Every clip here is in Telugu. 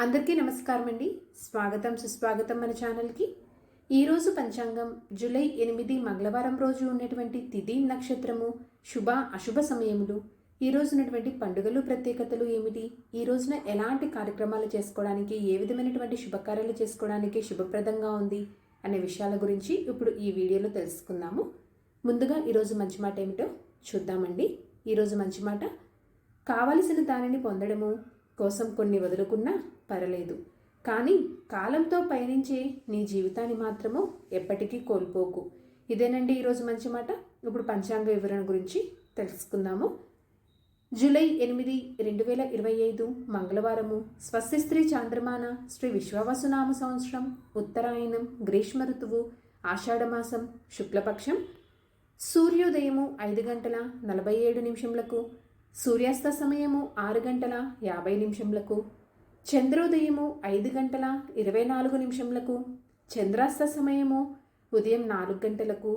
అందరికీ నమస్కారం అండి. స్వాగతం సుస్వాగతం మన ఛానల్కి. ఈరోజు పంచాంగం జూలై 8 మంగళవారం రోజు ఉన్నటువంటి తిథి నక్షత్రము, శుభ అశుభ సమయములు, ఈ రోజు ఉన్నటువంటి పండుగలు ప్రత్యేకతలు ఏమిటి, ఈ రోజున ఎలాంటి కార్యక్రమాలు చేసుకోవడానికి, ఏ విధమైనటువంటి శుభకార్యాలు చేసుకోవడానికి శుభప్రదంగా ఉంది అనే విషయాల గురించి ఇప్పుడు ఈ వీడియోలో తెలుసుకుందాము. ముందుగా ఈరోజు మంచి మాట ఏమిటో చూద్దామండి. ఈరోజు మంచి మాట, కావలసిన దానిని పొందడము కోసం కొన్ని వదులుకున్నా పర్లేదు, కానీ కాలంతో పయనించే నీ జీవితాన్ని మాత్రము ఎప్పటికీ కోల్పోకు. ఇదేనండి ఈరోజు మంచి మాట. ఇప్పుడు పంచాంగ వివరణ గురించి తెలుసుకుందాము. జూలై 8, 2025 మంగళవారము, స్వస్తి స్త్రీ చాంద్రమాన శ్రీ విశ్వవసునామ సంవత్సరం, ఉత్తరాయణం, గ్రీష్మ ఋతువు, ఆషాఢమాసం, శుక్లపక్షం. సూర్యోదయము 5:47, సూర్యాస్త సమయము 6:50, చంద్రోదయము 5:24, చంద్రాస్త సమయము ఉదయం 4 గంటలకు.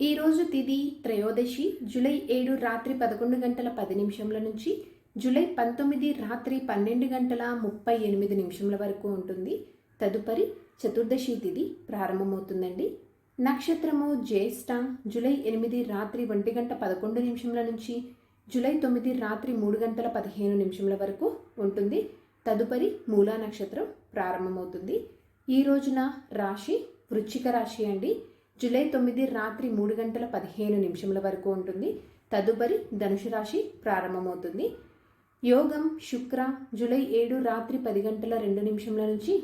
ఈరోజు తిథి త్రయోదశి, జూలై 7 రాత్రి 11:10 నుంచి జూలై 19 రాత్రి 12:38 వరకు ఉంటుంది. తదుపరి చతుర్దశి తిథి ప్రారంభమవుతుందండి. నక్షత్రము జ్యేష్ఠ, జూలై 8 రాత్రి 1:11 నుంచి జూలై 9 రాత్రి 3:15 వరకు ఉంటుంది. తదుపరి మూలా నక్షత్రం ప్రారంభమవుతుంది. ఈ రోజున రాశి వృశ్చిక రాశి అండి. జూలై 9 రాత్రి 3:15 వరకు ఉంటుంది. తదుపరి ధనుసు రాశి ప్రారంభమవుతుంది. యోగం శుక్ర, జూలై 7 రాత్రి 10:02 నుంచి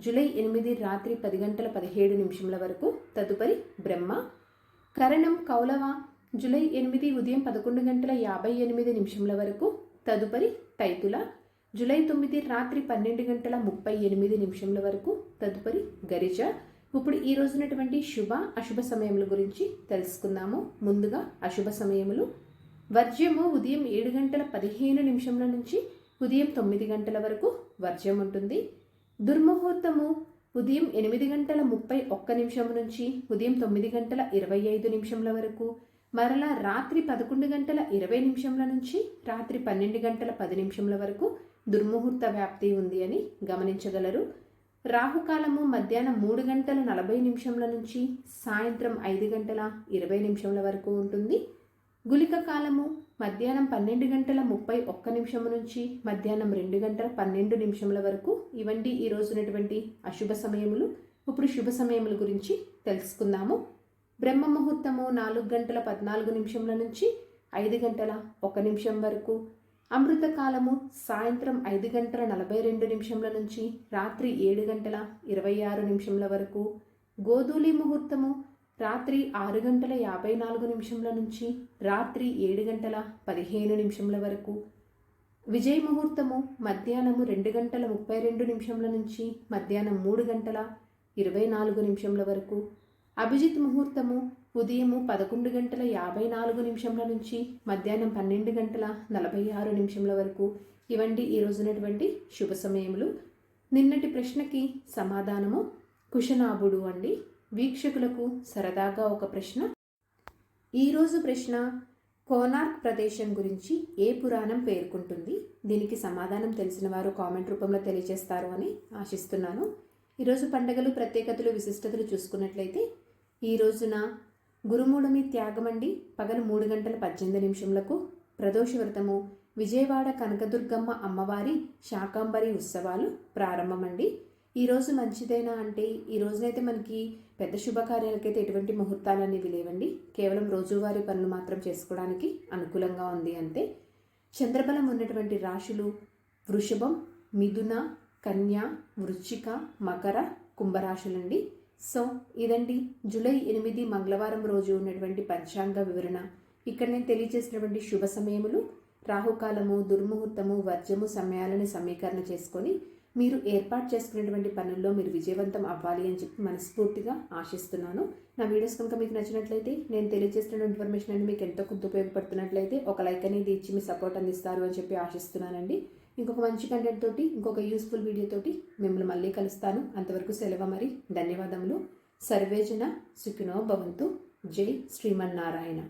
జూలై 8 రాత్రి 10:17 వరకు. తదుపరి బ్రహ్మ. కరణం కౌలవ, జూలై 8 ఉదయం 11:58 వరకు. తదుపరి తైతుల, జూలై 9 రాత్రి 12:38 వరకు. తదుపరి గరిజ. ఇప్పుడు ఈ రోజునటువంటి శుభ అశుభ సమయముల గురించి తెలుసుకుందాము. ముందుగా అశుభ సమయములు. వర్జ్యము ఉదయం 7:15 నుంచి ఉదయం 9 గంటల వరకు వర్జ్యం ఉంటుంది. దుర్ముహూర్తము ఉదయం 8:31 నుంచి ఉదయం 9:25 వరకు. మరలా రాత్రి 11:20 నుంచి రాత్రి 12:10 వరకు దుర్ముహూర్త వ్యాప్తి ఉంది అని గమనించగలరు. రాహుకాలము మధ్యాహ్నం 3:40 నుంచి సాయంత్రం 5:20 వరకు ఉంటుంది. గుళిక కాలము మధ్యాహ్నం 12:31 నుంచి మధ్యాహ్నం 2:12 వరకు. ఇవండి ఈ రోజునటువంటి అశుభ సమయములు. ఇప్పుడు శుభ సమయముల గురించి తెలుసుకుందాము. బ్రహ్మ ముహూర్తము 4:14 నుంచి 5:01 వరకు. అమృతకాలము సాయంత్రం 5:42 నుంచి రాత్రి 7:26 వరకు. గోధూళి ముహూర్తము రాత్రి 6:54 నుంచి రాత్రి 7:15 వరకు. విజయ ముహూర్తము మధ్యాహ్నము 2:32 నుంచి మధ్యాహ్నం 3:24 వరకు. అభిజిత్ ముహూర్తము ఉదయము 11:54 నుంచి మధ్యాహ్నం 12:46 వరకు. ఇవండి ఈ రోజునటువంటి శుభ సమయములు. నిన్నటి ప్రశ్నకి సమాధానము కుశనాభుడు అండి. వీక్షకులకు సరదాగా ఒక ప్రశ్న. ఈరోజు ప్రశ్న, కోనార్క్ ప్రదేశం గురించి ఏ పురాణం పేర్కొంటుంది? దీనికి సమాధానం తెలిసిన వారు కామెంట్ రూపంలో తెలియజేస్తారు అని ఆశిస్తున్నాను. ఈరోజు పండుగలు ప్రత్యేకతలు విశిష్టతలు చూసుకున్నట్లయితే, ఈ రోజున గురుమూఢమి త్యాగమండి. పగలు 3:18 ప్రదోష వ్రతము. విజయవాడ కనకదుర్గమ్మ అమ్మవారి శాకాంబరి ఉత్సవాలు ప్రారంభమండి. ఈరోజు మంచిదైనా అంటే ఈ రోజునైతే మనకి పెద్ద శుభకార్యాలకైతే ఎటువంటి ముహూర్తాలు అనేవి లేవండి. కేవలం రోజువారీ పనులు మాత్రం చేసుకోవడానికి అనుకూలంగా ఉంది అంతే. చంద్రబలం ఉన్నటువంటి రాశులు వృషభం, మిథున, కన్య, వృశ్చిక, మకర, కుంభరాశులండి. సో ఇదండి జూలై 8 మంగళవారం రోజు ఉన్నటువంటి పంచాంగ వివరణ. ఇక్కడ నేను తెలియజేసినటువంటి శుభ సమయములు, రాహుకాలము, దుర్ముహూర్తము, వర్జము సమయాలను సమీకరణ చేసుకొని మీరు ఏర్పాటు చేసుకునేటువంటి పనుల్లో మీరు విజయవంతం అవ్వాలి అని చెప్పి మనస్ఫూర్తిగా ఆశిస్తున్నాను. నా వీడియోస్ కనుక మీకు నచ్చినట్లయితే, నేను తెలియజేస్తున్న ఇన్ఫర్మేషన్ అనేది మీకు ఎంతో కొంత ఉపయోగపడుతున్నట్లయితే ఒక లైక్ అనేది ఇచ్చి మీ సపోర్ట్ అందిస్తారు అని చెప్పి ఆశిస్తున్నానండి. ఇంకొక మంచి కంటెంట్ తోటి, ఇంకొక యూస్ఫుల్ వీడియోతోటి మిమ్మల్ని మళ్ళీ కలుస్తాను. అంతవరకు సెలవు మరి. ధన్యవాదములు. సర్వేజన సుఖినో భవంతు. జై శ్రీమన్నారాయణ.